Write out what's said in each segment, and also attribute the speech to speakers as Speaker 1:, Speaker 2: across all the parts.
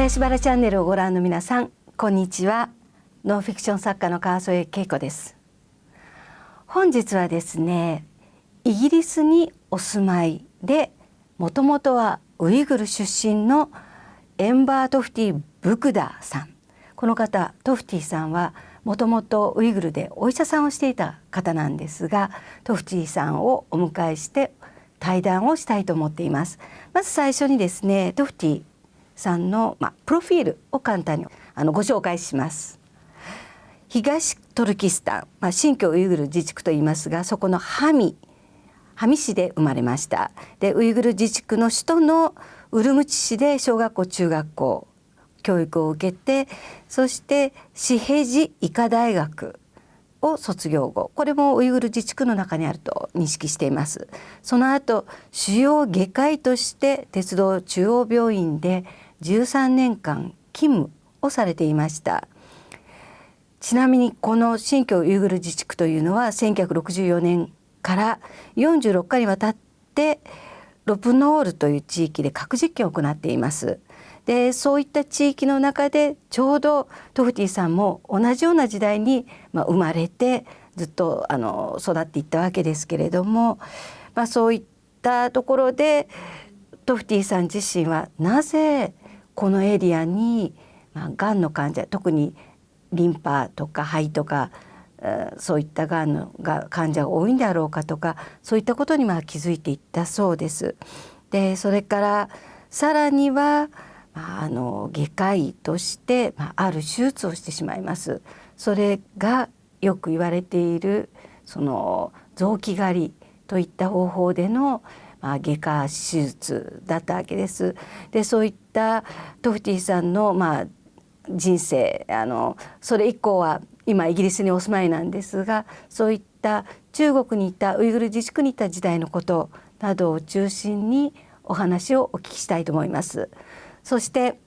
Speaker 1: 林原チャンネルをご覧の皆さん、こんにちは。ノンフィクション作家の川添恵子です。本日はですね、イギリスにお住まいで、もともとはウイグル出身のエンバートフティ・ブグダさん。この方、トフティさんはもともとウイグルでお医者さんをしていた方なんですが、トフティさんをお迎えして対談をしたいと思っています。まず最初にですね、トフティさんの、プロフィールを簡単にご紹介します。東トルキスタン、新疆ウイグル自治区といいますが、そこのハミ市で生まれました。で、ウイグル自治区の首都のウルムチ市で小学校中学校教育を受けて、そしてシヘジ医科大学を卒業後、これもウイグル自治区の中にあると認識しています。その後、主要外科医として鉄道中央病院で13年間勤務をされていました。ちなみにこの新疆ウイグル自治区というのは1964年から46回にわたってロプノールという地域で核実験を行っています。で、そういった地域の中でちょうどトフティさんも同じような時代に生まれてずっと育っていったわけですけれども、そういったところでトフティさん自身はなぜこのエリアにがんの患者、特にリンパとか肺とかそういったがんの患者が多いんだろうかとか、そういったことに気づいていったそうです。で、それからさらには外科医としてある手術をしてしまいます。それがよく言われているその臓器狩りといった方法での外科手術だったわけです。で、そういったトフティさんの人生、それ以降は今イギリスにお住まいなんですが、そういった中国にいたウイグル自治区にいた時代のことなどを中心にお話をお聞きしたいと思います。そして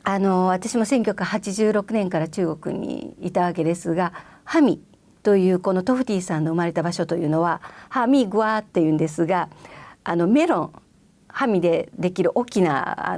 Speaker 1: 私も1986年から中国にいたわけですが、ハミというこのトフティさんの生まれた場所というのはハミグワっていうんですが、メロン、ハミでできる大きな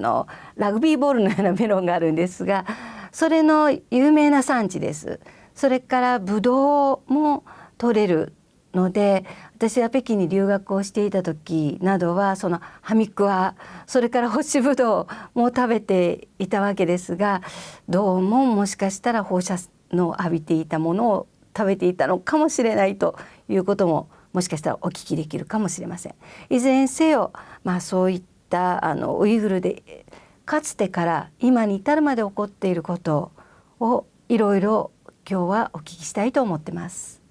Speaker 1: ラグビーボールのようなメロンがあるんですが、それの有名な産地です。それからブドウも取れるので、私は北京に留学をしていた時などはそのハミクワ、それから干しブドウも食べていたわけですが、どうももしかしたら放射の浴びていたものを食べていたのかもしれないということももしかしたらお聞きできるかもしれません。いずれにせよ、そういったウイグルでかつてから今に至るまで起こっていることをいろいろ今日はお聞きしたいと思ってます。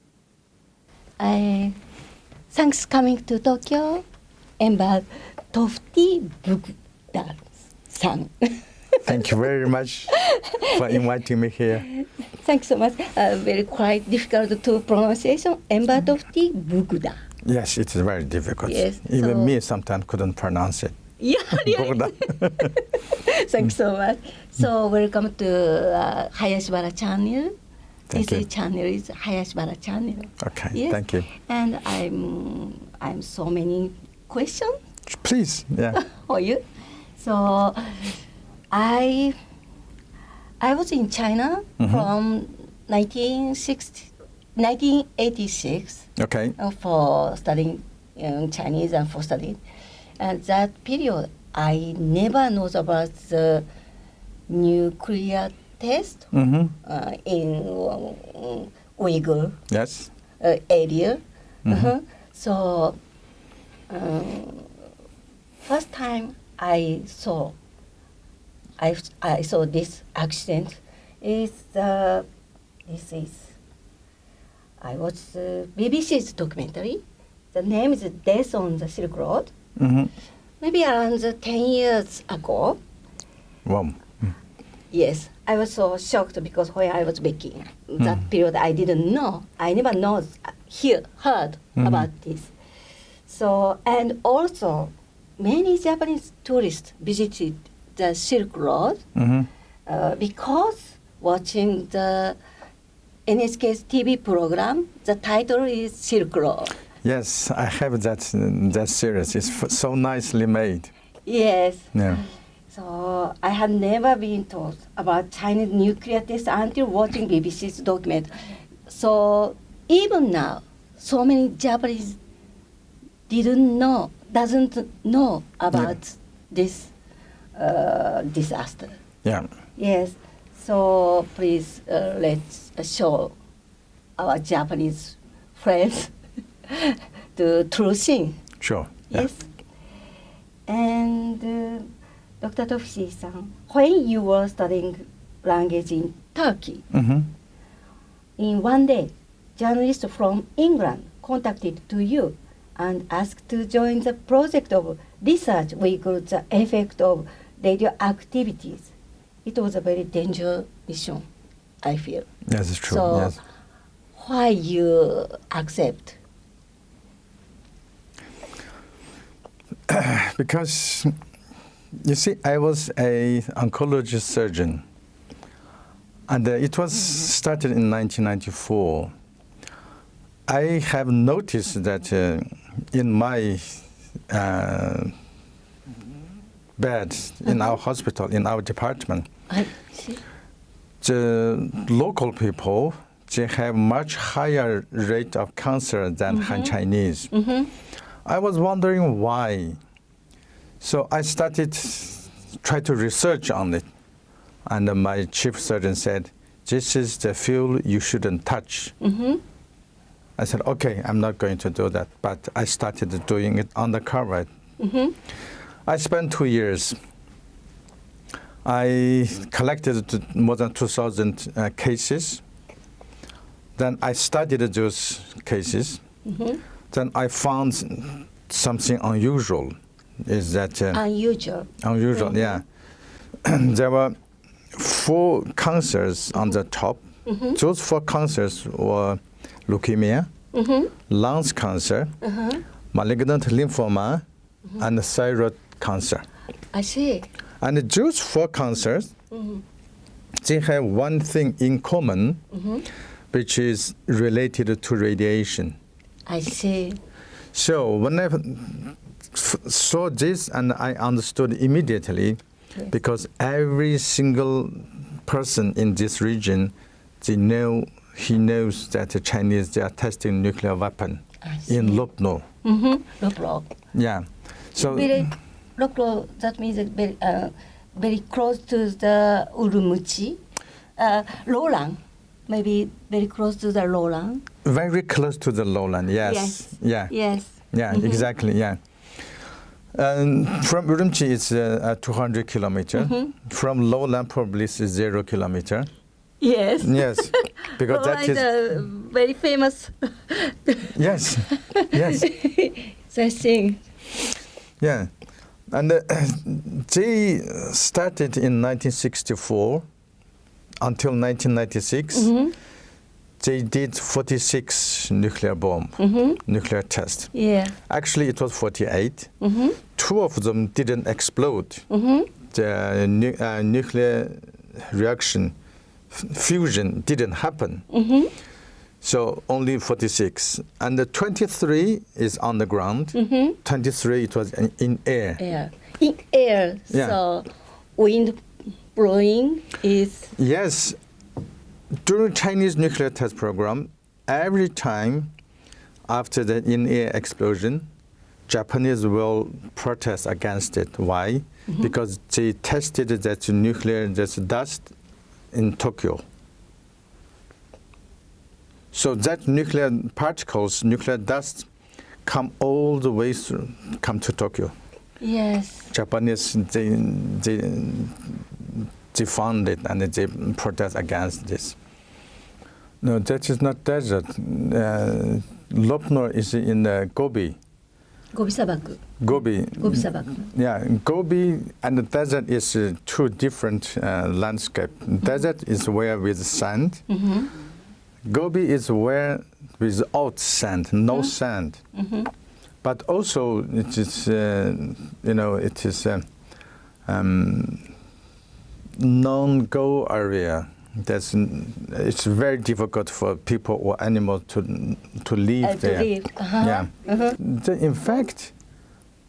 Speaker 1: Thanks coming to Tokyo, Enver Tohti Bughda san.
Speaker 2: Thank you very much for inviting me here.
Speaker 1: Thanks so much. Very quite difficult to pronunciation. Enver Tohti Bughda.
Speaker 2: Yes, it's very difficult.
Speaker 1: Yes,
Speaker 2: Even me sometimes couldn't pronounce it.
Speaker 1: Yeah, really. Thanks so much. So welcome to Hayashibara channel. This channel is Hayashibara channel.
Speaker 2: Okay,
Speaker 1: yes.
Speaker 2: Thank you.
Speaker 1: And I'm so many questions.
Speaker 2: Please, yeah.
Speaker 1: For you. So I was in China from 1986
Speaker 2: Okay.
Speaker 1: for studying Chinese and for studying. And that period, I never knows about the nuclear test in Uyghur
Speaker 2: Yes.
Speaker 1: area. So first time I saw this accident is this is I watched BBC's documentary. The name is Death on the Silk Road. Maybe around 10 years ago.
Speaker 2: Wow.
Speaker 1: Yes, I was so shocked because when I was baking, that period I didn't know. I never heard about this. So, and also many Japanese tourists visited the Silk Road because watching the NHK's TV program, the title is Silk Road.
Speaker 2: Yes, I have that series. It's so nicely made.
Speaker 1: Yes.
Speaker 2: Yeah.
Speaker 1: So I had never been taught about Chinese nuclear test until watching BBC's document. So even now, so many Japanese doesn't know about this disaster.
Speaker 2: Yeah.
Speaker 1: Yes. So please let's show our Japanese friends the true thing.
Speaker 2: Sure. Yeah.
Speaker 1: Yes. And Dr. Tohti-san, when you were studying language in Turkey,
Speaker 2: Mm-hmm.
Speaker 1: in one day, journalists from England contacted to you and asked to join the project of research Uyghur the effect of radioactivities. It was a very dangerous mission, I feel.
Speaker 2: Yes, it's true.
Speaker 1: So
Speaker 2: Yes.
Speaker 1: why you accept?
Speaker 2: Because, you see, I was an oncology surgeon, and it was started in 1994. I have noticed that in my bed, in our hospital, in our department,
Speaker 1: I see.
Speaker 2: the local people, they have much higher rate of cancer than Han Chinese.
Speaker 1: Mm-hmm.
Speaker 2: I was wondering why. So I started try to research on it. And my chief surgeon said, this is the field you shouldn't touch.
Speaker 1: Mm-hmm.
Speaker 2: I said, okay, I'm not going to do that. But I started doing it undercover.
Speaker 1: Mm-hmm.
Speaker 2: I spent 2 years. I collected more than 2,000 cases. Then I studied those cases.
Speaker 1: Mm-hmm.
Speaker 2: Then I found something unusual. Is that
Speaker 1: Unusual.
Speaker 2: unusual? Yeah. There were 4 cancers on the top.
Speaker 1: Mm-hmm.
Speaker 2: Those 4 cancers were leukemia,
Speaker 1: Mm-hmm.
Speaker 2: lungs cancer,
Speaker 1: Uh-huh.
Speaker 2: malignant lymphoma, and thyroid cancer.
Speaker 1: I see.
Speaker 2: And those 4 cancers,
Speaker 1: Mm-hmm.
Speaker 2: they have one thing in common,
Speaker 1: Mm-hmm.
Speaker 2: which is related to radiation.
Speaker 1: I see.
Speaker 2: So when I saw this, and I understood immediately,
Speaker 1: Yes.
Speaker 2: because every single person in this region, he knows that the Chinese, they are testing nuclear weapon
Speaker 1: I see.
Speaker 2: in Lopno.
Speaker 1: Mm-hmm. Loplo.
Speaker 2: Yeah. So
Speaker 1: Very Loplo, that means very close to the Urumqi. Lowland, maybe very close to the lowland.
Speaker 2: very close to the lowland. Yes.
Speaker 1: Yes.
Speaker 2: Yeah.
Speaker 1: Yes.
Speaker 2: Yeah.
Speaker 1: Mhm.
Speaker 2: Exactly. Yeah. From Urumqi, it's 200 kilometers.
Speaker 1: Mhm.
Speaker 2: From lowland, probably is 0 kilometer.
Speaker 1: Yes.
Speaker 2: Yes, because that
Speaker 1: Lowland,
Speaker 2: is
Speaker 1: very famous.
Speaker 2: yes, yes.
Speaker 1: The thing.
Speaker 2: Yeah, and they started in 1964 until 1996.
Speaker 1: Mm-hmm.
Speaker 2: They did 46 nuclear bomb,
Speaker 1: Mm-hmm.
Speaker 2: nuclear test.
Speaker 1: Yeah.
Speaker 2: Actually, it was 48.
Speaker 1: Mm-hmm.
Speaker 2: 2 of them didn't explode.
Speaker 1: Mm-hmm.
Speaker 2: The nuclear reaction, fusion didn't happen.
Speaker 1: Mm-hmm.
Speaker 2: So only 46. And the 23 is on the ground.
Speaker 1: Mm-hmm.
Speaker 2: 23, it was in air.
Speaker 1: Air. In air.
Speaker 2: Yeah.
Speaker 1: So wind blowing is.
Speaker 2: Yes. During Chinese nuclear test program, every time after the in-air explosion, Japanese will protest against it. Why?
Speaker 1: Mm-hmm.
Speaker 2: Because they tested that nuclear dust in Tokyo. So that nuclear particles, nuclear dust, come all the way through, come to Tokyo.
Speaker 1: Yes.
Speaker 2: Japanese, they found it and they protest against this. No, that is not desert. Lopno is in Gobi.
Speaker 1: Gobi Sabaku.
Speaker 2: Gobi.
Speaker 1: Gobi Sabaku.
Speaker 2: Yeah, Gobi and the desert is 2 different landscape. Desert is where with sand.
Speaker 1: Mm-hmm.
Speaker 2: Gobi is where without sand, no sand.
Speaker 1: Mm-hmm.
Speaker 2: But also it is, it is non-go area. It's very difficult for people or animals to live there.
Speaker 1: To live. Uh-huh.
Speaker 2: Yeah.
Speaker 1: Uh-huh.
Speaker 2: In fact,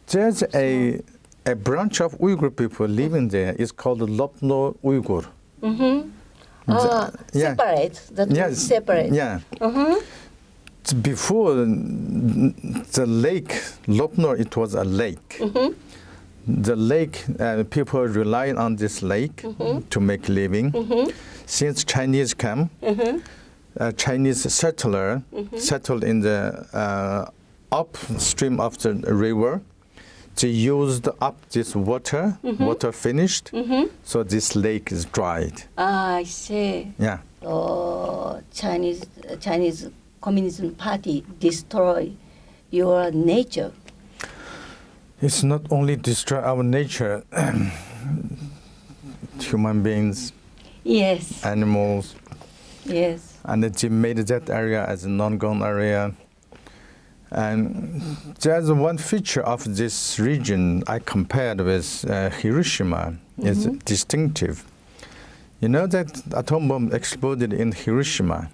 Speaker 2: there's a a branch of Uyghur people living there is called Lopno Uyghur.
Speaker 1: Separate. That
Speaker 2: Yes.
Speaker 1: separate.
Speaker 2: Yeah. Before the lake, Lopno, it was a lake. The lake, people rely on this lake to make living. Since Chinese came, a Chinese settler settled in the upstream of the river. They used up this water, water finished, so this lake is dried.
Speaker 1: I see.
Speaker 2: Yeah.
Speaker 1: Oh, Chinese Communism Party destroy your nature.
Speaker 2: It's not only destroy our nature, human beings,
Speaker 1: Yes.
Speaker 2: animals,
Speaker 1: Yes.
Speaker 2: and they made that area as a non-gone area. And there's one feature of this region I compared with Hiroshima. It's distinctive. You know that atom bomb exploded in Hiroshima.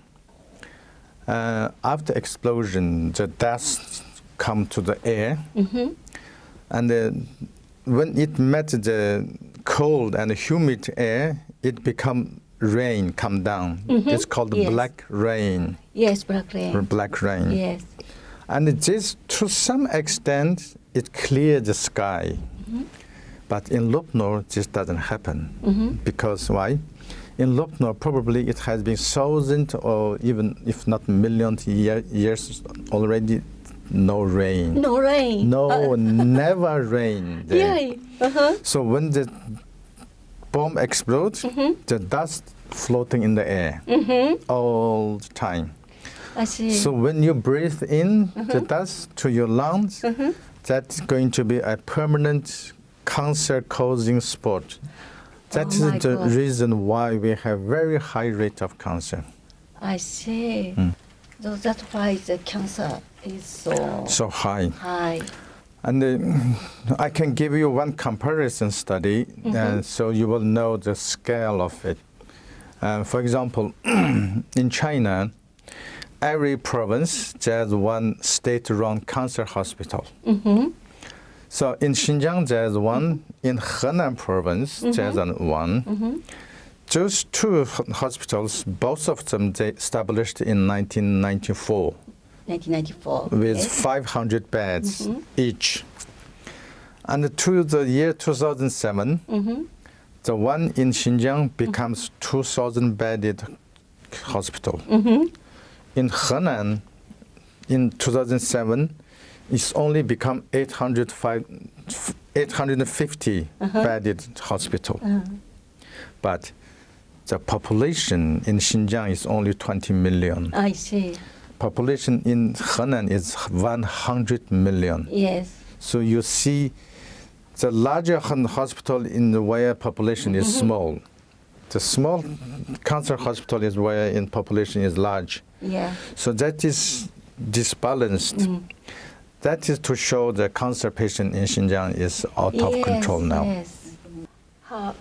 Speaker 2: After explosion, the dust come to the air, and when it met the cold and humid air, it become rain come down. It's called
Speaker 1: Yes.
Speaker 2: black rain.
Speaker 1: Yes, black rain.
Speaker 2: Black rain.
Speaker 1: Yes.
Speaker 2: And this, to some extent, it cleared the sky. But in Lopno, this doesn't happen. Because why? In Lopno, probably it has been thousands or even, if not millions years already, no rain.
Speaker 1: No rain.
Speaker 2: No, never rain there.
Speaker 1: Yeah.
Speaker 2: So when the bomb explodes, the dust floating in the air all the time.
Speaker 1: I see.
Speaker 2: So when you breathe in the dust to your lungs, that's going to be a permanent cancer-causing spot. That is
Speaker 1: my
Speaker 2: the
Speaker 1: God.
Speaker 2: reason why we have very high rate of cancer.
Speaker 1: I see. So that's why the cancer is
Speaker 2: So high.
Speaker 1: high.
Speaker 2: And I can give you one comparison study, so you will know the scale of it. For example, in China, every province there's one state-run cancer hospital. So in Xinjiang there's one, in Henan province there's one. Those two hospitals, both of them they established in 1994
Speaker 1: 1994.
Speaker 2: with
Speaker 1: okay.
Speaker 2: 500 beds each. And to the year 2007, the one in Xinjiang becomes 2,000-bedded hospital. In Henan, in 2007, it's only become 850 bedded hospital. But the population in Xinjiang is only 20 million.
Speaker 1: I see.
Speaker 2: Population in Henan is 100 million.
Speaker 1: Yes.
Speaker 2: So you see, the larger hospital in the where population is small. The small cancer hospital is where in population is large.
Speaker 1: Yeah.
Speaker 2: So that is disbalanced. That is to show the cancer patient in Xinjiang is out of control now.
Speaker 1: Yes. How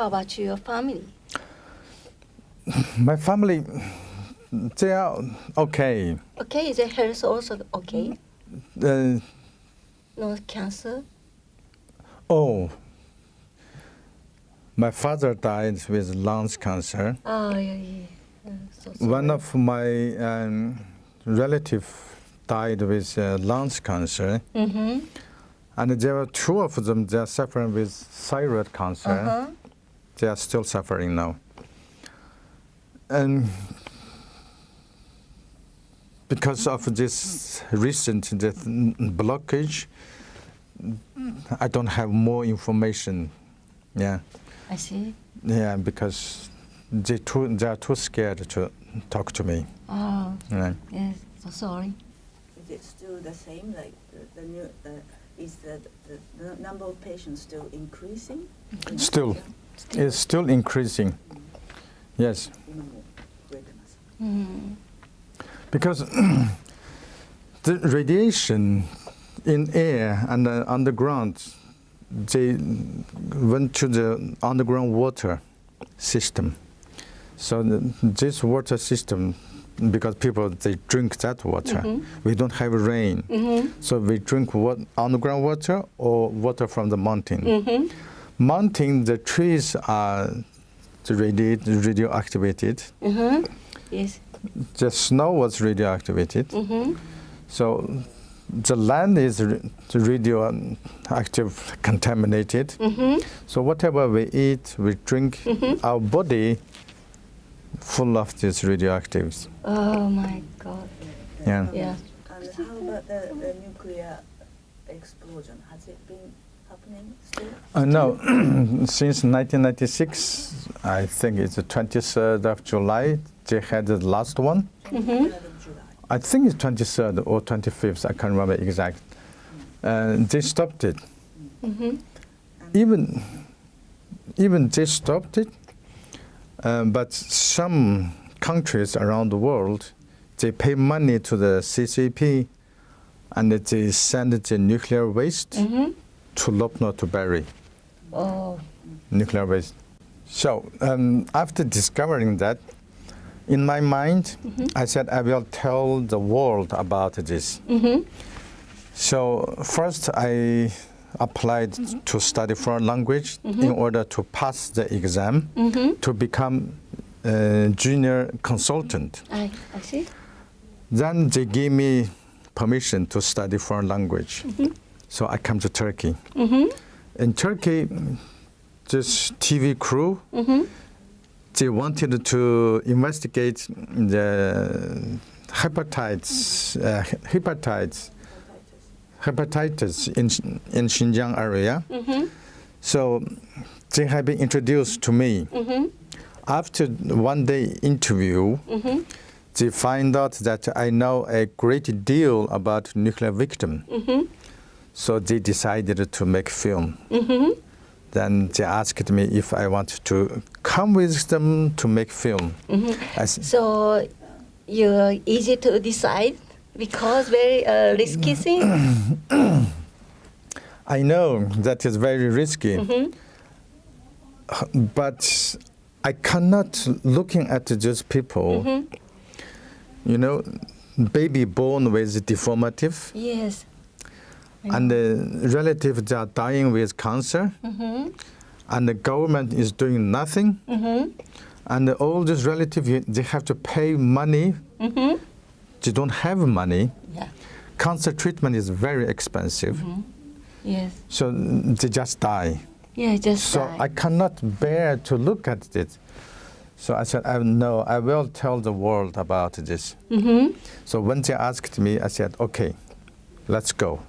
Speaker 1: about your family?
Speaker 2: My family, they are okay.
Speaker 1: Okay, is the health also okay?
Speaker 2: Uh,
Speaker 1: No cancer?
Speaker 2: oh, my father died with lung cancer.
Speaker 1: Oh, yeah. So sorry.
Speaker 2: One of my relatives died with lung cancer, and there were two of them. They are suffering with thyroid cancer. They are still suffering now. And because of this recent blockage, I don't have more information. Yeah.
Speaker 1: I see.
Speaker 2: Yeah, because they are too scared to talk to me.
Speaker 1: Oh,
Speaker 2: Yeah.
Speaker 1: yes. So sorry.
Speaker 3: Is it still the same? Like the new, is the number of patients still increasing?
Speaker 2: Still, it's still increasing. Yes, because the radiation in air and underground, they went to the underground water system. So this water system because people, they drink that water. We don't have rain. So we drink underground water or water from the mountain. Mountain, the trees are radioactivated.
Speaker 1: Yes.
Speaker 2: The snow was radioactivated. So the land is radioactive, contaminated. So whatever we eat, we drink, our body full of these radioactives.
Speaker 1: Oh my God.
Speaker 2: Yeah.
Speaker 1: Yeah.
Speaker 3: And how about the nuclear explosion? Has it been happening still?
Speaker 2: No, since 1996, I think it's the 23rd of July, they had the last one.
Speaker 3: 23rd of July.
Speaker 2: I think it's 23rd or 25th, I can't remember exact. They stopped it. Even they stopped it, but some countries around the world, they pay money to the CCP and they send the nuclear waste to Lopno to bury.
Speaker 1: Oh.
Speaker 2: Nuclear waste. So after discovering that, in my mind, I said I will tell the world about this. So first I applied to study foreign language in order to pass the exam to become a junior consultant.
Speaker 1: I see.
Speaker 2: Then they gave me permission to study foreign language. So I come to Turkey. In Turkey, this TV crew, they wanted to investigate the hepatitis in Xinjiang area. So they have been introduced to me. After one day interview, they find out that I know a great deal about nuclear victim. So they decided to make film. Then they asked me if I want to come with them to make film.
Speaker 1: So you're easy to decide because very risky thing.
Speaker 2: I know that is very risky, but I cannot looking at these people. You know, baby born with deformative.
Speaker 1: Yes.
Speaker 2: And the relatives they are dying with cancer, and the government is doing nothing, and all these relatives they have to pay money. They don't have money.
Speaker 1: Yeah.
Speaker 2: Cancer treatment is very expensive.
Speaker 1: Yes.
Speaker 2: So they just die.
Speaker 1: Yeah, just
Speaker 2: So
Speaker 1: die.
Speaker 2: I cannot bear to look at it. So I said, I will tell the world about this. So when they asked me, I said, okay, let's go.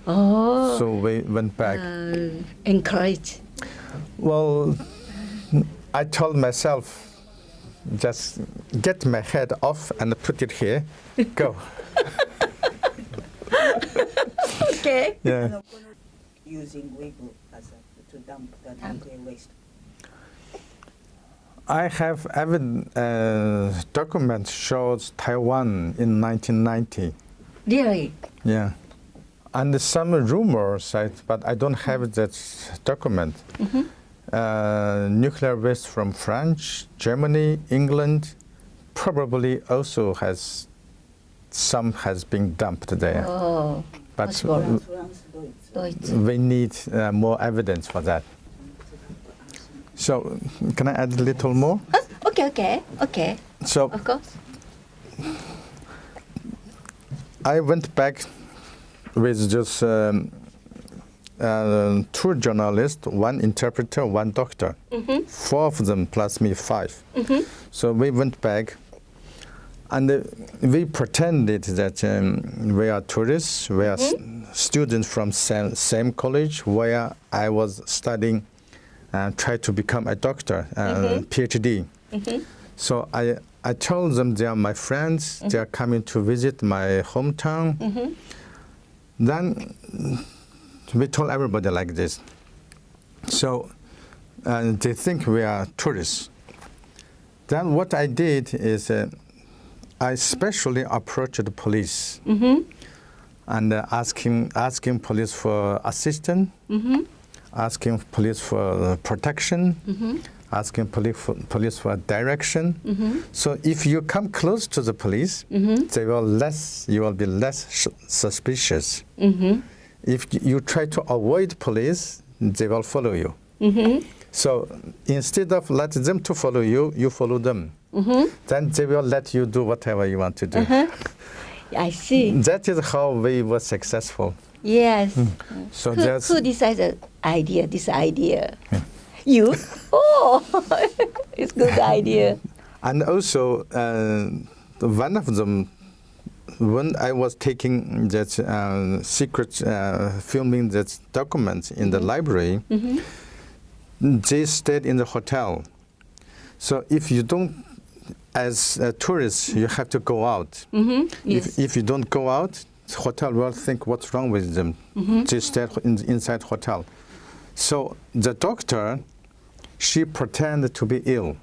Speaker 1: Oh.
Speaker 2: So we went back.
Speaker 1: Encourage.
Speaker 2: Well, I told myself, just get my head off and put it here. Go.
Speaker 1: Okay.
Speaker 2: Yeah.
Speaker 3: Using Uyghur as to dump the nuclear waste.
Speaker 2: I have document shows Taiwan in 1990.
Speaker 1: Really?
Speaker 2: Yeah. And some rumors, but I don't have that document. Nuclear waste from France, Germany, England, probably also has been dumped there.
Speaker 1: Oh.
Speaker 2: But
Speaker 1: possible.
Speaker 3: France,
Speaker 1: Deutsch.
Speaker 2: we need more evidence for that. So, can I add a little more?
Speaker 1: Okay.
Speaker 2: So,
Speaker 1: Of course.
Speaker 2: I went back with just two journalists, one interpreter, one doctor. 4 of them plus me 5. So we went back and we pretended that we are tourists, we are students from same college where I was studying and tried to become a doctor, PhD. So I told them they are my friends, they are coming to visit my hometown. Then we told everybody like this. So they think we are tourists. Then what I did is I specially approached the police and asking police for assistance, asking police for protection, asking police for direction. So if you come close to the police, you will be less suspicious. If you try to avoid police, they will follow you. So instead of letting them to follow you, you follow them. Then they will let you do whatever you want to do.
Speaker 1: I see.
Speaker 2: That is how we were successful.
Speaker 1: Yes.
Speaker 2: So
Speaker 1: who decided this idea? You? Oh, it's good idea.
Speaker 2: And also, one of them, when I was taking that secret filming that document in the library, they stayed in the hotel. So if you don't, as a tourist, you have to go out.
Speaker 1: Yes.
Speaker 2: If you don't go out, the hotel will think what's wrong with them. They stayed inside hotel. So the doctor, she pretended to be ill.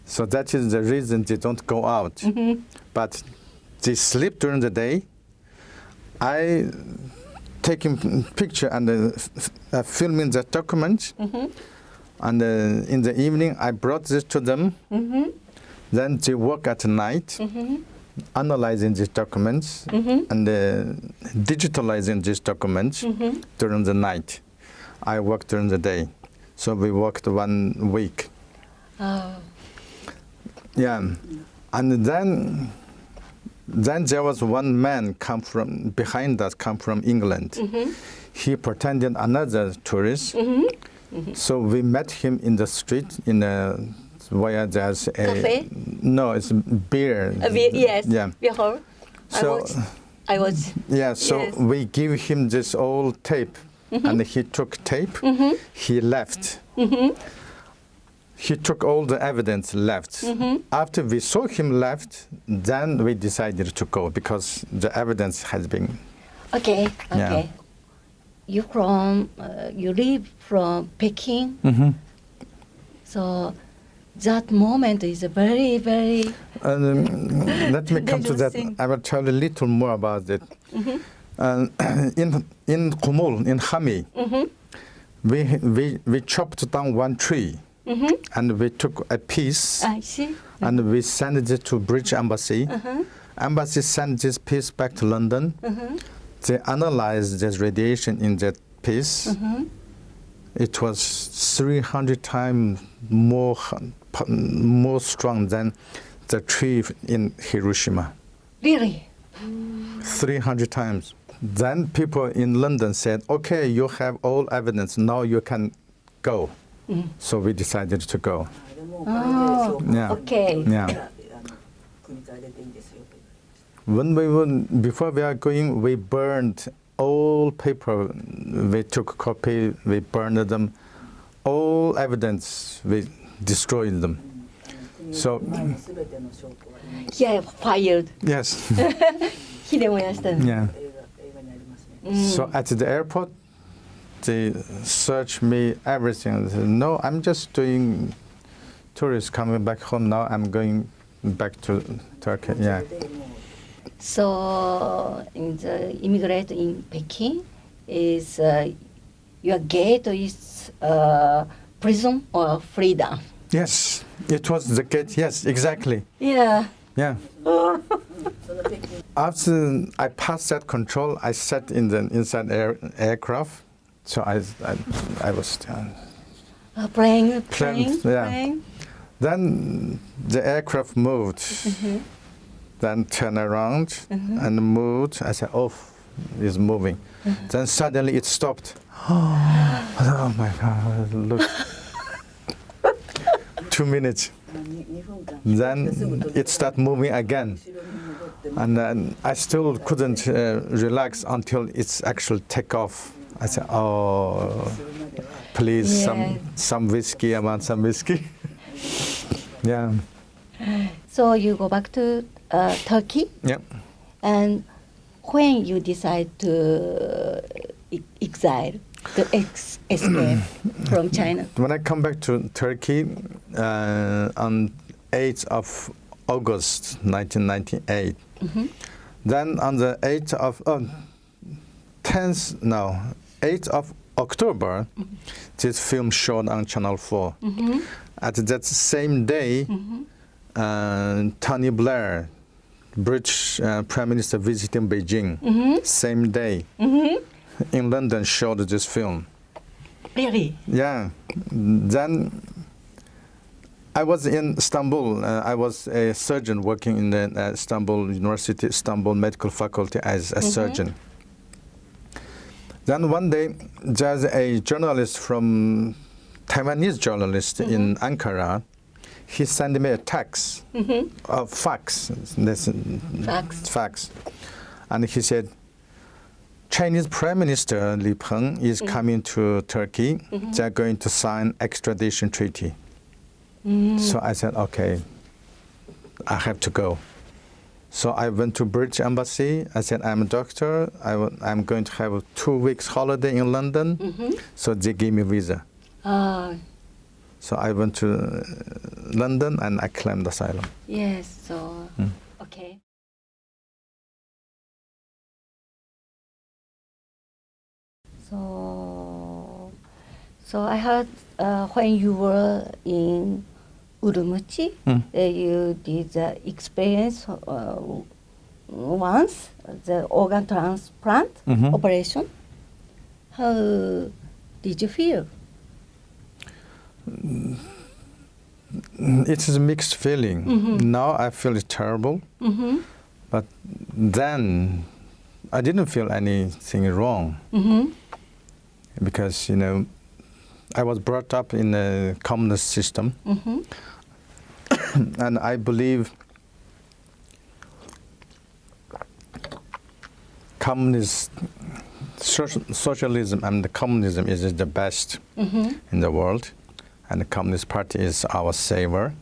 Speaker 2: So that is the reason they don't go out. But they sleep during the day. I taking picture and filming the document. And in the evening, I brought this to them. Then they work at night, analyzing these documents and digitalizing these documents during the night. I work during the day. So we worked 1 week.
Speaker 1: Oh.
Speaker 2: Yeah. And then there was one man come from behind us, come from England. He pretended another tourist. So we met him in the street in a where there's a
Speaker 1: cafe.
Speaker 2: No, it's beer.
Speaker 1: Yes.
Speaker 2: Yeah.
Speaker 1: Before.
Speaker 2: So
Speaker 1: I was.
Speaker 2: yeah. So
Speaker 1: yes.
Speaker 2: we give him this old tape, and he took tape. He left. He took all the evidence left. After we saw him left, then we decided to go because the evidence has been.
Speaker 1: Okay.
Speaker 2: Yeah.
Speaker 1: You live from Peking. So that moment is a very, very.
Speaker 2: Let me come to that.
Speaker 1: Thing.
Speaker 2: I will tell you a little more about it. In Kumul, in Hami, we chopped down one tree, and we took a piece,
Speaker 1: I see.
Speaker 2: and we sent it to British Embassy. Embassy sent this piece back to London. They analyzed this radiation in that piece. It was 300 times more strong than the tree in Hiroshima.
Speaker 1: Really?
Speaker 2: 300 times. Then people in London said, okay, you have all evidence, now you can go. So we decided to go.
Speaker 1: Oh,
Speaker 2: Yeah.
Speaker 1: okay.
Speaker 2: Yeah. Before we are going, we burned all paper. We took copy, we burned them. All evidence, we destroyed them. So,
Speaker 1: Yeah, fired.
Speaker 2: yes.
Speaker 1: 火で燃やしたの。
Speaker 2: Yeah. So at the airport, they searched me everything. They said, no, I'm just doing tourists coming back home now. I'm going back to Turkey. Yeah.
Speaker 1: So in the immigrant in Peking is your gate is prison or freedom.
Speaker 2: Yes, it was the gate. Yes, exactly.
Speaker 1: Yeah.
Speaker 2: Yeah. After I passed that control, I sat in the inside aircraft. So I was
Speaker 1: Playing.
Speaker 2: yeah. Then the aircraft moved. Then turned around and moved. I said, oh, it's moving. Then suddenly it stopped. Oh my God, look. 2 minutes. Then it started moving again. And then I still couldn't relax until it's actually take off. I said, oh, please, some whiskey. I want some whiskey. Yeah.
Speaker 1: So you go back to Turkey?
Speaker 2: Yeah.
Speaker 1: And when you decide to exile, to escape from China?
Speaker 2: When I come back to Turkey on 8th of August 1998, then on the 8th of October, this film showed on Channel 4. At that same day, Tony Blair, British Prime Minister, visiting Beijing. Same day, in London, showed this film.
Speaker 1: Really?
Speaker 2: Yeah. Then I was in Istanbul. I was a surgeon working in the Istanbul University, Istanbul Medical Faculty as a surgeon. Then one day, there's a journalist from Taiwanese journalist in Ankara. He sent me a text, a fax. Fax. And he said, Chinese Prime Minister Li Peng is coming to Turkey. They're going to sign extradition treaty. So I said, okay, I have to go. So I went to British Embassy. I said, I'm a doctor. I'm going to have a 2 weeks holiday in London. So they gave me visa. So I went to London and I claimed asylum.
Speaker 1: Yes, so, okay. So I heard when you were in Urumqi, you did the experience once, the organ transplant operation. How did you feel?
Speaker 2: It is a mixed feeling. Now I feel terrible, but then I didn't feel anything wrong because, you know, I was brought up in a communist system, and I believe socialism and the communism is the best in the world, and the Communist Party is our savior.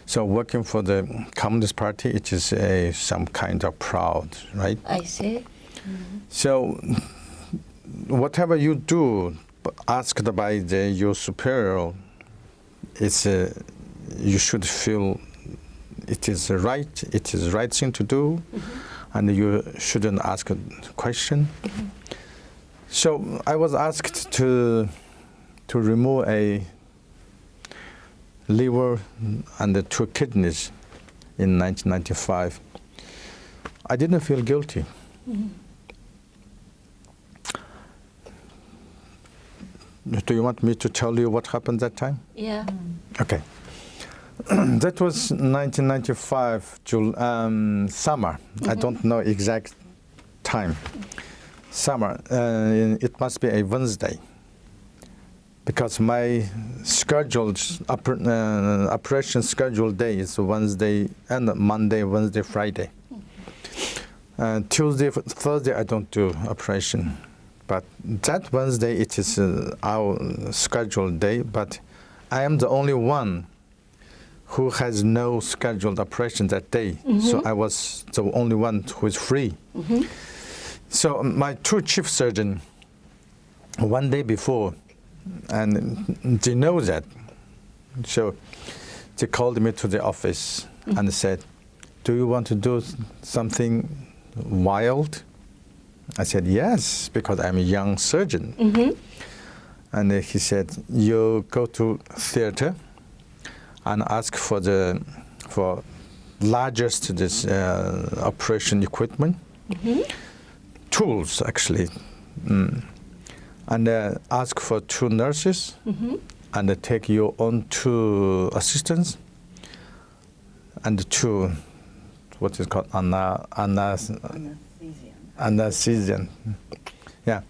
Speaker 2: So working for the Communist Party, it is some kind of proud, right?
Speaker 1: I see.
Speaker 2: So whatever you do, asked by your superior, you should feel it is right thing to do, and you shouldn't ask a question. So I was asked to remove a liver and the 2 kidneys in 1995. I didn't feel guilty. Do you want me to tell you what happened that time?
Speaker 1: Yeah.
Speaker 2: Okay. That was 1995, summer. I don't know exact time. Summer. It must be a Wednesday, because my operation scheduled day is Wednesday and Monday, Wednesday, Friday. Tuesday, Thursday, I don't do operation. But that Wednesday, it is our scheduled day, but I am the only one who has no scheduled operation that day. So I was the only one who is free. So my 2 chief surgeons, one day before, and they know that. So they called me to the office and said, do you want to do something wild? I said, yes, because I'm a young surgeon. And he said, you go to theater and ask for largest operation equipment, tools actually, and ask for 2 nurses, and take your own 2 assistants, and 2, what is called anesthesian. Yeah.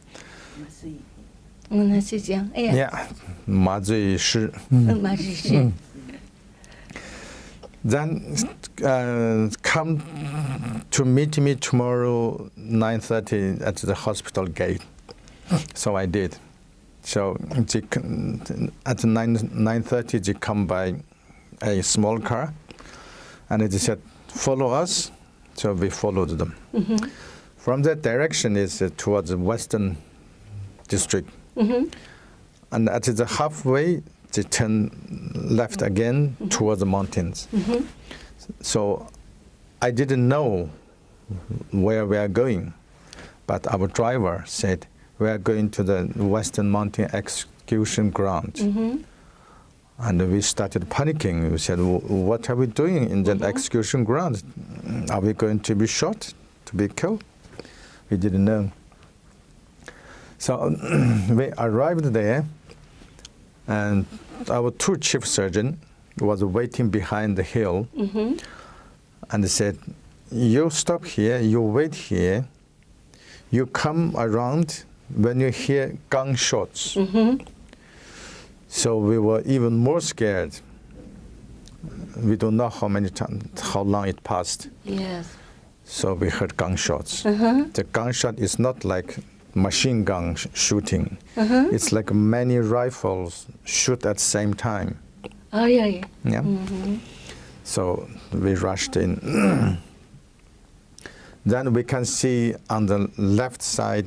Speaker 1: Anesthesian.
Speaker 2: Yeah. 麻醉师. Then come to meet me tomorrow 9:30 at the hospital gate. So I did. So at 9:30 they come by a small car, and they said, follow us. So we followed them. From that direction is towards the western district. And at the halfway, they turn left again towards the mountains. So I didn't know where we are going, but our driver said, we are going to the Western Mountain execution ground. And we started panicking. We said, what are we doing in that execution ground? Are we going to be shot, to be killed? We didn't know. So we arrived there, and our two chief surgeons was waiting behind the hill, and they said, you stop here, you wait here, you come around when you hear gunshots. So we were even more scared. We don't know how long it passed.
Speaker 1: Yes.
Speaker 2: So we heard gunshots. The gunshot is not like machine gun shooting. It's like many rifles shoot at the same time.
Speaker 1: Oh, yeah.
Speaker 2: Yeah. So we rushed in. Then we can see on the left side,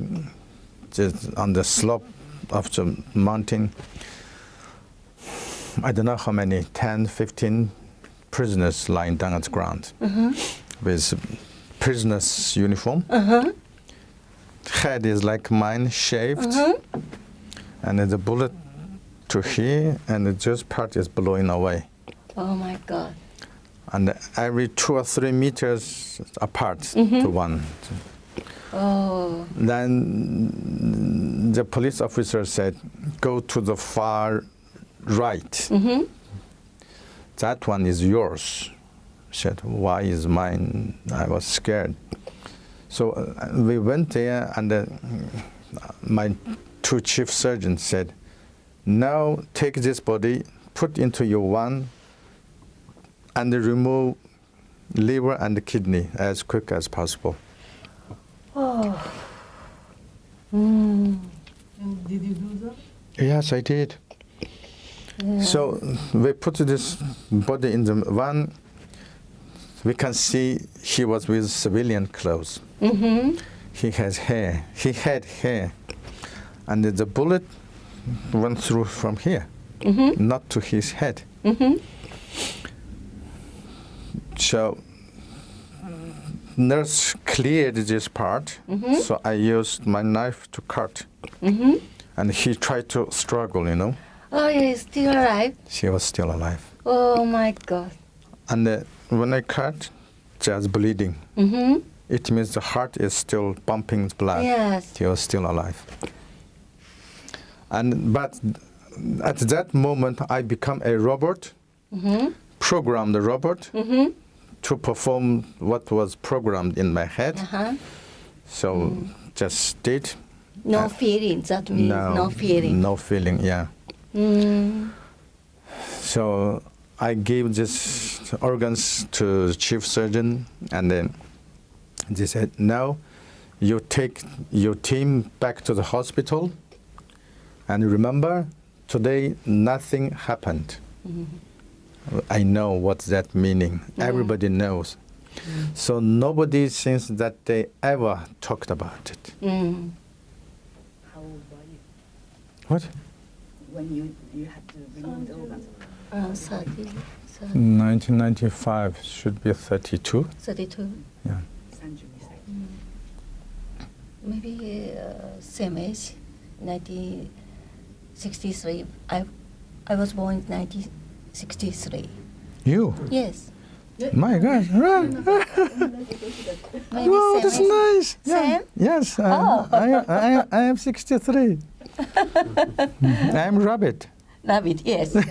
Speaker 2: just on the slope of the mountain, I don't know how many, 10, 15 prisoners lying down at the ground with prisoners' uniform. Head is like mine, shaved, and the bullet to here, and this part is blowing away.
Speaker 1: Oh my God.
Speaker 2: And every 2 or 3 meters apart to one.
Speaker 1: Oh.
Speaker 2: Then the police officer said, go to the far right. That one is yours. I said, why is mine? I was scared. So we went there, and my two chief surgeons said, now take this body, put into your one, and remove liver and the kidney as quick as possible.
Speaker 1: Oh.
Speaker 4: And did you do that?
Speaker 2: Yes, I did.
Speaker 1: Yeah.
Speaker 2: So we put this body in the van. We can see he was with civilian clothes. He has hair. He had hair. And the bullet went through from here, not to his head. So nurse cleared this part, so I used my knife to cut. And he tried to struggle, you know.
Speaker 1: Oh, yeah, he's still alive?
Speaker 2: She was still alive.
Speaker 1: Oh my God.
Speaker 2: And when I cut, just bleeding. It means the heart is still pumping blood.
Speaker 1: Yes.
Speaker 2: He was still alive. But at that moment, I become a robot, programmed the robot to perform what was programmed in my head. So just did.
Speaker 1: No feeling, that means no feeling.
Speaker 2: No feeling, yeah. So I gave these organs to the chief surgeon, and then they said, now you take your team back to the hospital, and remember, today nothing happened. I know what that meaning. Everybody knows. So nobody since that day ever talked about it.
Speaker 3: How old were you
Speaker 2: What?
Speaker 3: when you had to remove the organs?
Speaker 1: 30,
Speaker 2: 1995 should be 32.
Speaker 1: 32.
Speaker 2: Yeah.
Speaker 3: 32歳.
Speaker 1: Maybe same age, 1963. I was born in 1963.
Speaker 2: You?
Speaker 1: Yes.
Speaker 2: My God! Right.
Speaker 1: Maybe
Speaker 2: Wow, that's
Speaker 1: same age.
Speaker 2: nice.
Speaker 1: Same?
Speaker 2: Yes.
Speaker 1: Oh.
Speaker 2: I am 63. I am rabbit.
Speaker 1: Rabbit, yes. Same.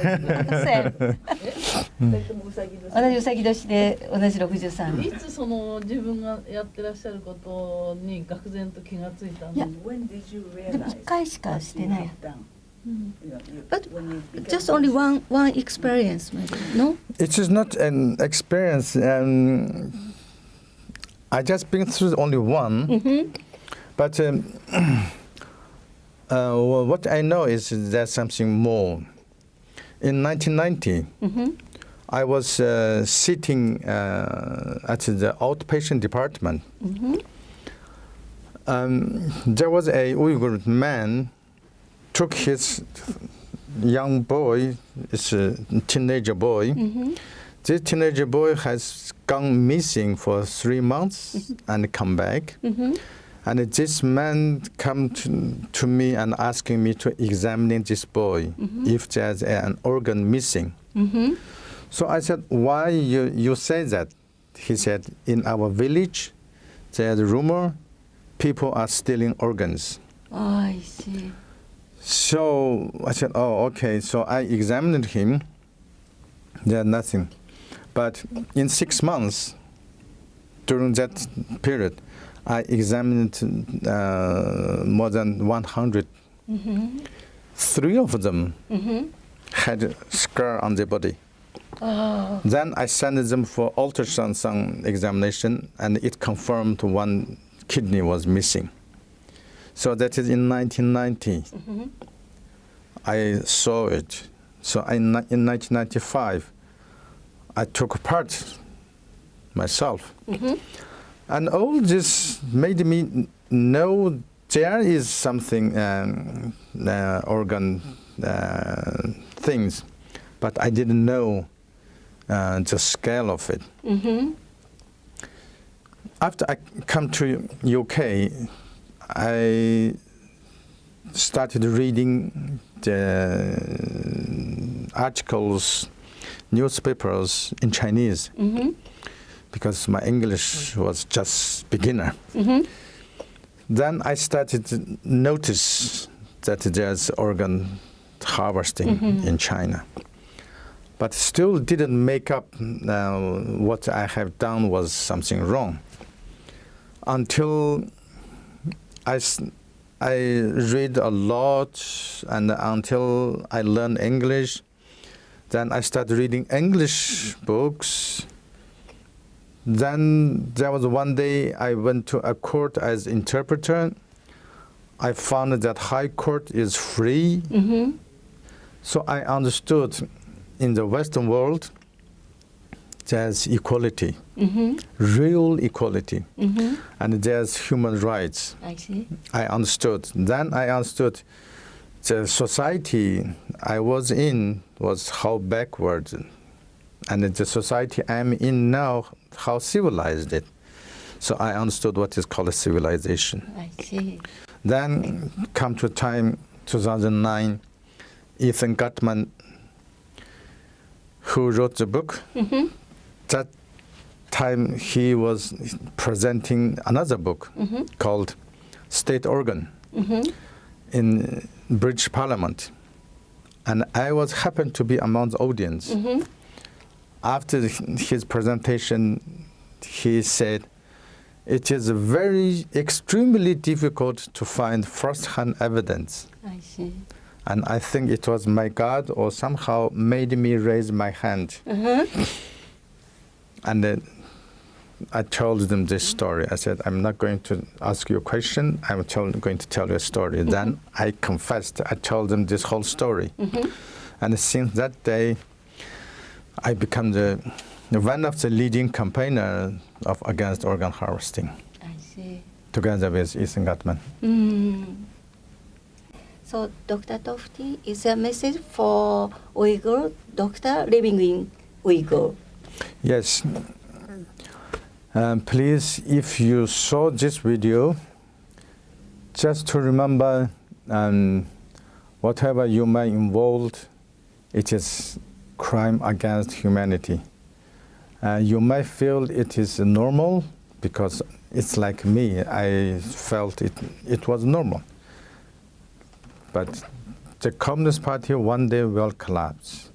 Speaker 3: 2人ともうさぎ年。
Speaker 1: 同じうさぎ年で同じ63。
Speaker 4: いつその自分がやってらっしゃることに愕然と気がついたの？
Speaker 1: いや
Speaker 3: When did you
Speaker 1: でも
Speaker 3: realize
Speaker 1: 1回しかしてない。
Speaker 3: that you had done?
Speaker 1: But
Speaker 3: When you became
Speaker 1: just only one experience, maybe, no?
Speaker 2: It is not an experience. I just been through only one. But what I know is there's something more. In 1990, I was sitting at the outpatient department. There was a Uyghur man took his young boy, it's a teenager boy. This teenager boy has gone missing for 3 months and come back. And this man come to me and asking me to examine this boy if there's an organ missing. So I said, why you say that? He said, in our village, there's a rumor people are stealing organs.
Speaker 1: Oh, I see.
Speaker 2: So I said, oh, okay. So I examined him. There's nothing. But in 6 months, during that period, I examined more than 100. 3 of them had a scar on their body.
Speaker 1: Oh.
Speaker 2: Then I sent them for ultrasound examination, and it confirmed one kidney was missing. So that is in 1990. I saw it. So in 1995, I took part myself. And all this made me know there is something, organ things, but I didn't know the scale of it. After I come to UK, I started reading the articles, newspapers in Chinese, because my English was just beginner. Then I started to notice that there's organ harvesting in China. But still didn't make up what I have done was something wrong. Until I read a lot, and until I learned English, then I started reading English books. Then there was one day I went to a court as interpreter. I found that High Court is free. So I understood in the Western world there's equality, real equality, and there's human rights.
Speaker 1: I see.
Speaker 2: I understood. Then I understood the society I was in was how backward, and the society I'm in now, how civilized it. So I understood what is called a civilization.
Speaker 1: I see.
Speaker 2: Then come to time 2009, Ethan Gutman, who wrote the book, that time he was presenting another book called State Organ in British Parliament. And I happened to be among the audience. After his presentation, he said, it is very extremely difficult to find first-hand evidence.
Speaker 1: I see.
Speaker 2: And I think it was my God or somehow made me raise my hand. And then I told them this story. I said, I'm not going to ask you a question. I'm going to tell you a story. Then I confessed. I told them this whole story. And since that day, I become one of the leading campaigners against organ harvesting.
Speaker 1: I see.
Speaker 2: Together with Ethan Gutman.
Speaker 1: So, Dr. Tohti, is a message for Uyghur doctor living in Uyghur.
Speaker 2: Yes. Please, if you saw this video, just to remember whatever you may involved, it is crime against humanity. You may feel it is normal because it's like me. I felt it was normal. But the Communist Party one day will collapse.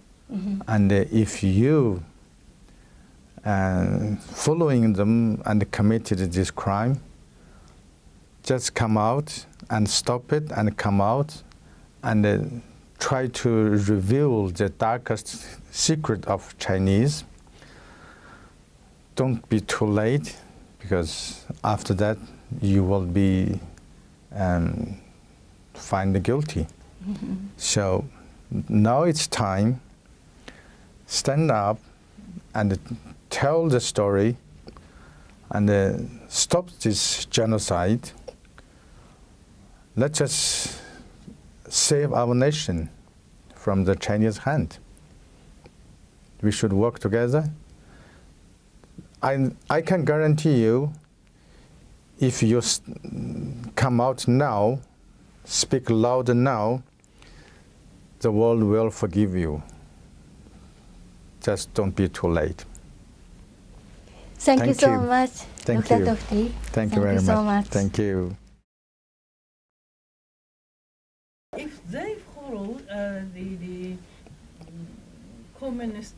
Speaker 2: And if you following them and committed this crime, just come out and stop it and come out and try to reveal the darkest secret of Chinese. Don't be too late, because after that you will be found guilty. So now it's time, stand up and tell the story and stop this genocide. Let us save our nation from the Chinese hand. We should work together. I can guarantee you, if you come out now, speak loud now, the world will forgive you. Just don't be too late.
Speaker 1: Thank you
Speaker 2: Thank
Speaker 1: so
Speaker 2: you.
Speaker 1: much,
Speaker 2: Thank
Speaker 1: Dr.
Speaker 2: you.
Speaker 1: Tohti.
Speaker 2: Thank you very
Speaker 1: so
Speaker 2: much.
Speaker 1: much.
Speaker 2: Thank you.
Speaker 4: If they follow the communist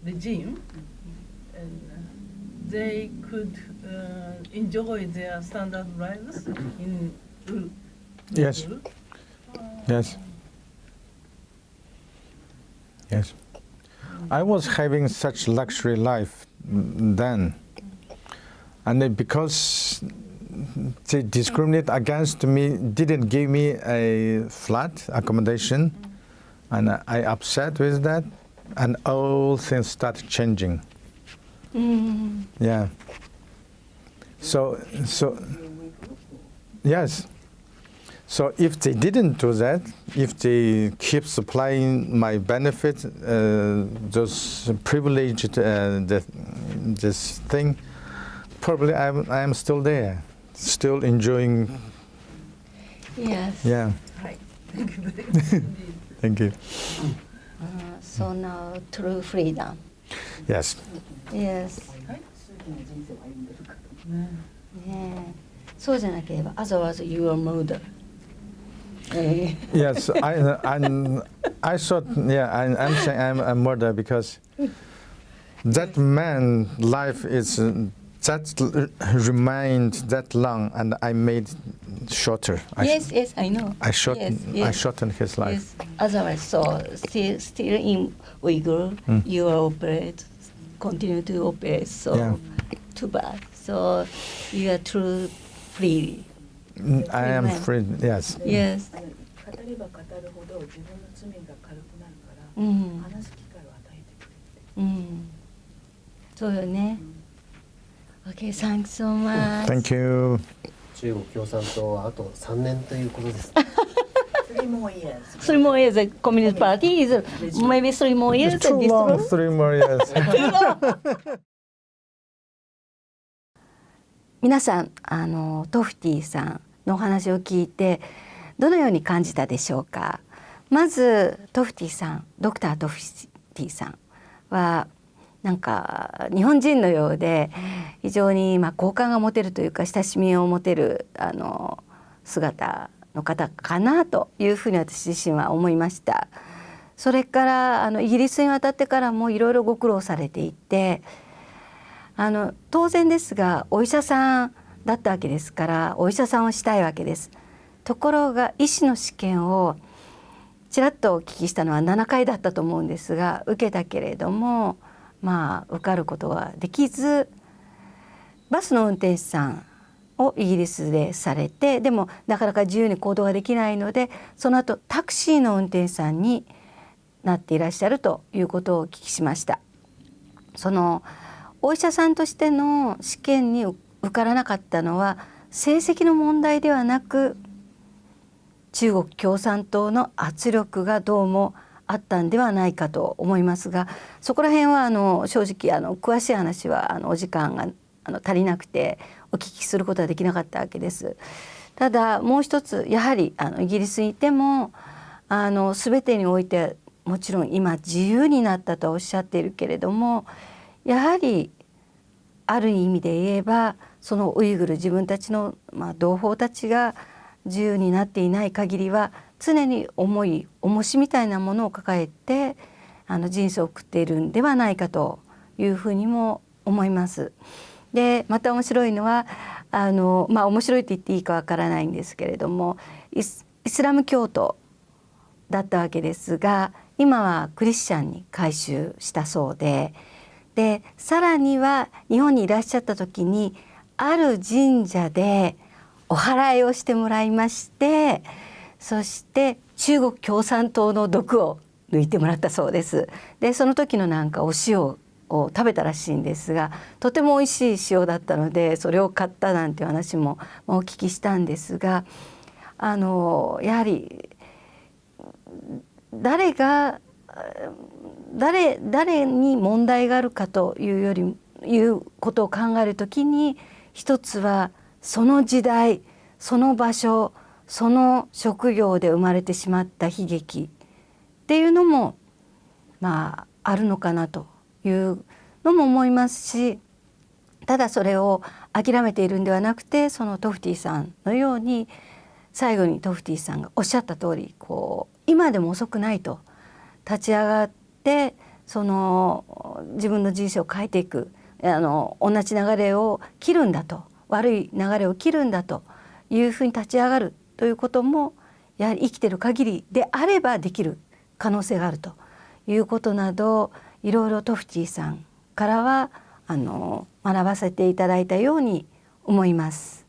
Speaker 4: regime, and they could enjoy their standard lives in
Speaker 2: Yes.
Speaker 4: Uyghur.
Speaker 2: Yes. Yes. I was having such luxury life then, and then because they discriminate against me, didn't give me a flat accommodation, and I upset with that, and all things start changing. Yeah. So yes. So if they didn't do that, if they keep supplying my benefits, those privileged, this thing, probably I am still there, still enjoying.
Speaker 1: Yes.
Speaker 2: Yeah.
Speaker 4: Hi. Thank you very much indeed.
Speaker 2: Thank you.
Speaker 1: So now true freedom.
Speaker 2: Yes.
Speaker 1: Yes.
Speaker 4: はい。
Speaker 1: ねえ、そうじゃなければ otherwise you are murder.
Speaker 2: Yes. I thought. Yeah. I'm saying I'm a murderer because that man life is that remained that long, and I made shorter.
Speaker 1: Yes, I know.
Speaker 2: I
Speaker 1: Yes.
Speaker 2: shortened his life.
Speaker 1: Yes. Otherwise, so still in Uyghur, you are operate, continue to operate. So
Speaker 2: Yeah.
Speaker 1: too bad. So you are true free.
Speaker 2: I am
Speaker 1: man.
Speaker 2: free. Yes.
Speaker 1: Yes.
Speaker 3: 語れば語るほど自分の罪が軽くなるから、話す機会を与えてくれて。
Speaker 1: そうよね。Okay, thanks so much.
Speaker 2: Thank you.
Speaker 5: 中国共産党はあと3年ということです。
Speaker 3: 3 more years.
Speaker 1: 3 more years, the Communist Party is maybe 3 more years.
Speaker 2: Too
Speaker 1: this
Speaker 2: long.
Speaker 1: one.
Speaker 2: 3 more years.
Speaker 1: 皆さんトフティさんのお話を聞いてどのように感じたでしょうか。まずトフティさん、ドクタートフティさんはなんか日本人のようで非常に好感が持てるというか親しみを持てる姿の方かなというふうに私自身は思いました。それからイギリスに渡ってからもいろいろご苦労されていて当然ですがお医者さんだったわけですからお医者さんをしたいわけです。ところが医師の試験をちらっとお聞きしたのは7回だったと思うんですが受けたけれども受かることができずバスの運転手さんをイギリスでされてでもなかなか自由に行動ができないのでその後タクシーの運転手さんになっていらっしゃるということをお聞きしました。そのお医者さんとしての試験に受からなかったのは成績の問題ではなく中国共産党の圧力がどうもあったんではないかと思いますがそこら辺は正直詳しい話はお時間が足りなくてお聞きすることはできなかったわけです。ただもう一つやはりイギリスにいても全てにおいてもちろん今自由になったとおっしゃっているけれどもやはりある意味で言えばそのウイグル自分たちの同胞たちが自由になっていない限りは常に重しみたいなものを抱えて人生を送っているんではないかというふうにも思います。でまた面白いのは面白いと言っていいかわからないんですけれどもイスラム教徒だったわけですが今はクリスチャンに改宗したそうでさらには日本にいらっしゃった時にある神社でお祓いをしてもらいましてそして中国共産党の毒を抜いてもらったそうです。でその時のなんかお塩を食べたらしいんですがとても美味しい塩だったのでそれを買ったなんていう話もお聞きしたんですがやはり誰に問題があるかというよいうことを考えるときに、一つはその時代、その場所、その職業で生まれてしまった悲劇っていうのもあるのかなというのも思いますし、ただそれを諦めているんではなくて、そのトフティさんのように最後にトフティさんがおっしゃった通り、今でも遅くないと立ち上がってその自分の人生を変えていく、同じ流れを切るんだと、悪い流れを切るんだというふうに立ち上がるということも、やはり生きている限りであればできる可能性があるということなど、いろいろトフティさんからは学ばせていただいたように思います。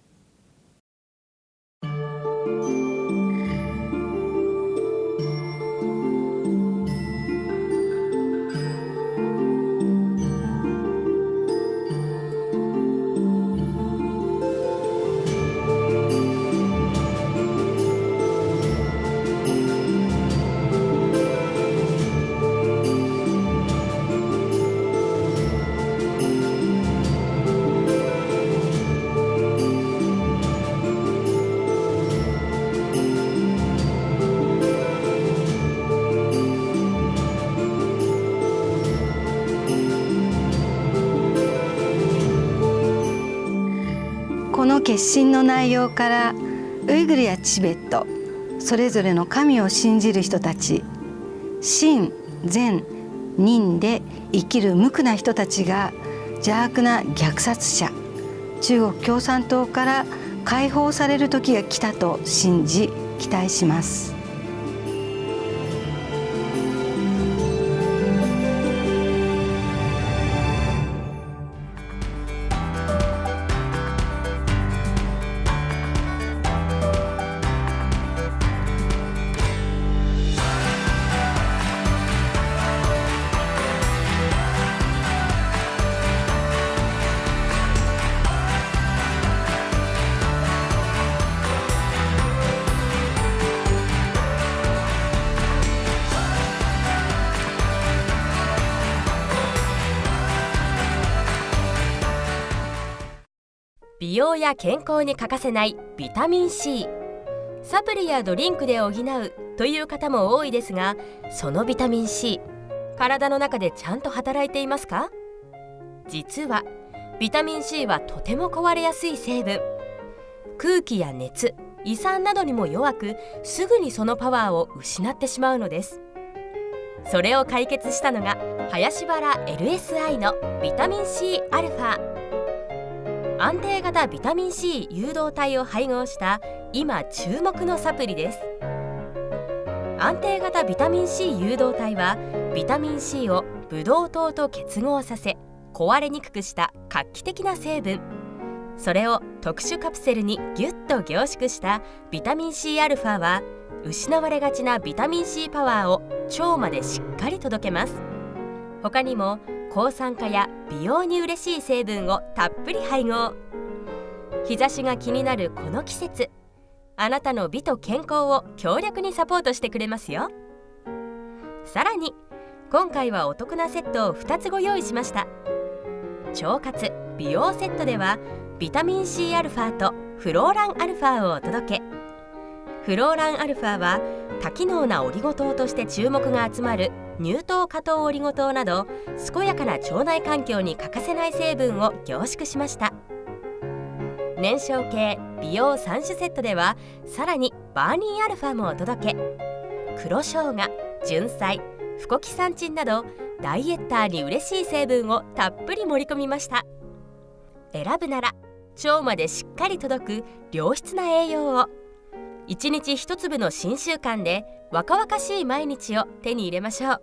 Speaker 1: この決心の内容から、ウイグルやチベットそれぞれの神を信じる人たち、真善忍で生きる無垢な人たちが邪悪な虐殺者、中国共産党から解放される時が来たと信じ期待します。
Speaker 6: 美容や健康に欠かせないビタミン C、 サプリやドリンクで補うという方も多いですが、そのビタミン C、 体の中でちゃんと働いていますか？実はビタミン C はとても壊れやすい成分、空気や熱、胃酸などにも弱く、すぐにそのパワーを失ってしまうのです。それを解決したのが林原 LSI のビタミン C アルファ。安定型ビタミン C 誘導体を配合した今注目のサプリです。安定型ビタミン C 誘導体は、ビタミン C をブドウ糖と結合させ壊れにくくした画期的な成分、それを特殊カプセルにギュッと凝縮したビタミン C アルファは、失われがちなビタミン C パワーを腸までしっかり届けます。他にも抗酸化や美容に嬉しい成分をたっぷり配合。日差しが気になるこの季節、あなたの美と健康を強力にサポートしてくれますよ。さらに今回はお得なセットを2つご用意しました。腸活美容セットでは、ビタミン C アルファとフローランアルファをお届け。フローランアルファは多機能なオリゴ糖として注目が集まる乳糖果糖オリゴ糖など、健やかな腸内環境に欠かせない成分を凝縮しました。燃焼系美容3種セットでは、さらにバーニーアルファもお届け。黒生姜、純菜、フコキサンチンなどダイエッターに嬉しい成分をたっぷり盛り込みました。選ぶなら腸までしっかり届く良質な栄養を。1日1粒の新習慣で若々しい毎日を手に入れましょう。